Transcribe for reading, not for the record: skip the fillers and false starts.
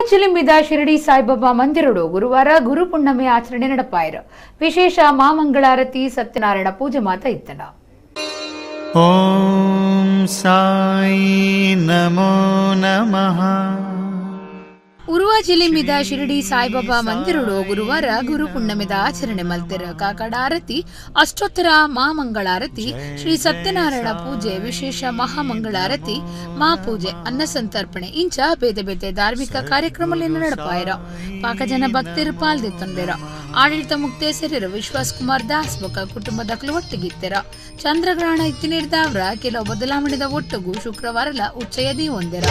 ಚಿಲಿಂಬಿದ ಶಿರಡಿ ಸಾಯಿಬಾಬಾ ಮಂದಿರಡು ಗುರುವಾರ ಗುರು ಪುಣ್ಯಮೆ ಆಚರಣೆ ನಡಪಾಯಿರು. ವಿಶೇಷ ಮಾಮಂಗಳಾರತಿ ಸತ್ಯನಾರಾಯಣ ಪೂಜೆ ಮಾತ ಇತ್ತನ. ಓಂ ಸಾಯಿ ನಮೋ ನಮಃ. ಉರುವ ಚಿಲಿಂಬಿದ ಶಿರಡಿ ಸಾಯಿಬಾಬಾ ಮಂದಿರಡು ಗುರುವಾರ ಗುರು ಪುಣ್ಯಮೆದ ಆಚರಣೆ ಮಲ್ತಿರ. ಕಾಕಡ ಆರತಿ, ಅಷ್ಟೋತ್ತರ ಮಹಾಮಂಗಳಾರತಿ, ಶ್ರೀ ಸತ್ಯನಾರಾಯಣ ಪೂಜೆ, ವಿಶೇಷ ಮಹಾಮಂಗಳಾರತಿ, ಮಹಾಪೂಜೆ, ಅನ್ನ ಸಂತರ್ಪಣೆ ಇಂಚ ಬೇತೆ ಬೇತೆ ಧಾರ್ಮಿಕ ಕಾರ್ಯಕ್ರಮಗಳನ್ನು ನಡಪಾಯಿರ. ಪಾಕ ಜನ ಭಕ್ತರು ಪಾಲ್ದಿತ್ತೊಂದಿರ. ಆಡಳಿತ ಮುಕ್ತೇಸರಿರು ವಿಶ್ವಾಸ್ ಕುಮಾರ್ ದಾಸ್ ಬೊಕ್ಕ ಕುಟುಂಬದಕ್ಲು ಒಟ್ಟಿಗಿತ್ತಿರ. ಚಂದ್ರಗ್ರಹಣ ಇತ್ತಿನಿರ್ದಾವ್ರ ಕೆಲವು ಬದಲಾವಣೆದ ಒಟ್ಟುಗೂ ಶುಕ್ರವಾರಲ ಉಚ್ಚಯದಿ ಹೊಂದಿರ.